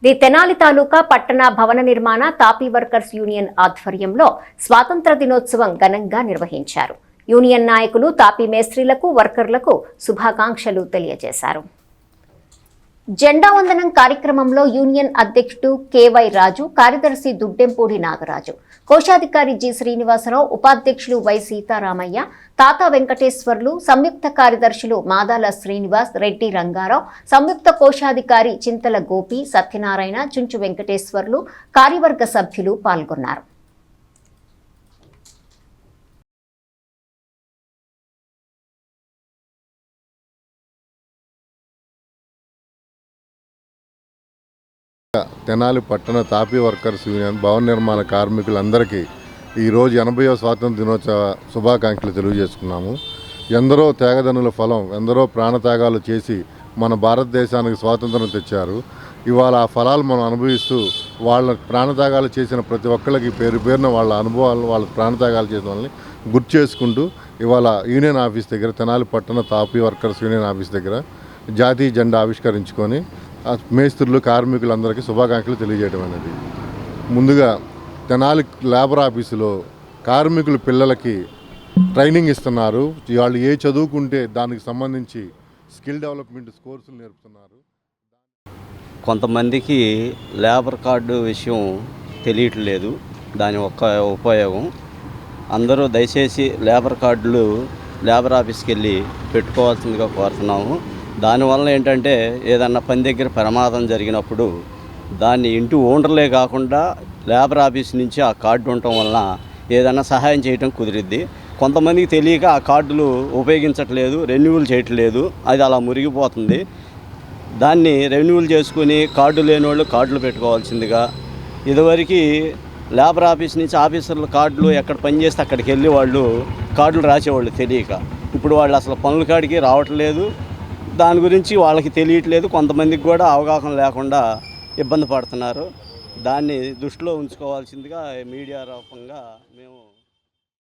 The Tenali తాలూకా పట్టణ భవన నిర్మాణ తాపీ వర్కర్స్ యూనియన్ ఆధ్వర్యంలో స్వాతంత్ర దినోత్సవం ఘనంగా నిర్వహించారు. యూనియన్ నాయకులు తాపీ మేస్త్రీలకు, వర్కర్లకు శుభాకాంక్షలు తెలియజేశారు. జెండా వందనం కార్యక్రమంలో యూనియన్ అధ్యక్షుడు కెవై రాజు, కార్యదర్శి దుడ్డెంపూడి నాగరాజు, కోశాధికారి జి శ్రీనివాసరావు, ఉపాధ్యక్షులు వై సీతారామయ్య, తాతా వెంకటేశ్వర్లు, సంయుక్త కార్యదర్శులు మాదాల శ్రీనివాస్, రెడ్డి రంగారావు, సంయుక్త కోశాధికారి చింతల గోపి, సత్యనారాయణ, చుంచు వెంకటేశ్వర్లు, కార్యవర్గ సభ్యులు పాల్గొన్నారు. తెనాలి పట్టణ తాపీ వర్కర్స్ యూనియన్ భవన నిర్మాణ కార్మికులందరికీ ఈరోజు 80వ స్వాతంత్ర దినోత్సవ శుభాకాంక్షలు తెలియజేసుకున్నాము. ఎందరో త్యాగదనుల ఫలం, ఎందరో ప్రాణత్యాగాలు చేసి మన భారతదేశానికి స్వాతంత్రం తెచ్చారు. ఇవాళ ఆ ఫలాలు మనం అనుభవిస్తూ వాళ్ళ ప్రాణత్యాగాలు చేసిన ప్రతి ఒక్కరికి పేరు పేరున వాళ్ళ అనుభవాలు, వాళ్ళ ప్రాణత్యాగాలు చేసిన వాళ్ళని గుర్తు చేసుకుంటూ ఇవాళ యూనియన్ ఆఫీస్ దగ్గర, తెనాలి పట్టణ తాపీ వర్కర్స్ యూనియన్ ఆఫీస్ దగ్గర జాతీయ జెండా ఆవిష్కరించుకొని మేస్త్రులు, కార్మికులందరికీ శుభాకాంక్షలు తెలియజేయడం అనేది. ముందుగా తెనాలి లేబర్ ఆఫీసులో కార్మికుల పిల్లలకి ట్రైనింగ్ ఇస్తున్నారు. వాళ్ళు ఏ చదువుకుంటే దానికి సంబంధించి స్కిల్ డెవలప్మెంట్ కోర్సులు నేర్పుతున్నారు. కొంతమందికి లేబర్ కార్డు విషయం తెలియట్లేదు, దాని ఒక్క ఉపయోగం. అందరూ దయచేసి లేబర్ కార్డులు లేబర్ ఆఫీస్కి వెళ్ళి పెట్టుకోవాల్సిందిగా కోరుతున్నాము. దానివల్ల ఏంటంటే ఏదన్నా పని దగ్గర ప్రమాదం జరిగినప్పుడు దాన్ని ఇంటి ఓనర్లే కాకుండా లేబర్ ఆఫీస్ నుంచి ఆ కార్డు ఉండటం వలన ఏదన్నా సహాయం చేయటం కుదిరిద్ది. కొంతమందికి తెలియక ఆ కార్డులు ఉపయోగించట్లేదు, రెన్యువల్ చేయట్లేదు, అది అలా మురిగిపోతుంది. దాన్ని రెన్యువల్ చేసుకుని కార్డు లేని వాళ్ళు కార్డులు పెట్టుకోవాల్సిందిగా. ఇదివరకు లేబర్ ఆఫీస్ నుంచి ఆఫీసర్ల కార్డులు ఎక్కడ పనిచేస్తే అక్కడికి వెళ్ళి వాళ్ళు కార్డులు రాసేవాళ్ళు తెలియక. ఇప్పుడు వాళ్ళు అసలు పనుల కాడికి రావట్లేదు, దాని గురించి వాళ్ళకి తెలియట్లేదు. కొంతమందికి కూడా అవగాహన లేకుండా ఇబ్బంది పడుతున్నారు. దాన్ని దృష్టిలో ఉంచుకోవాల్సిందిగా మీడియా రూపంగా మేము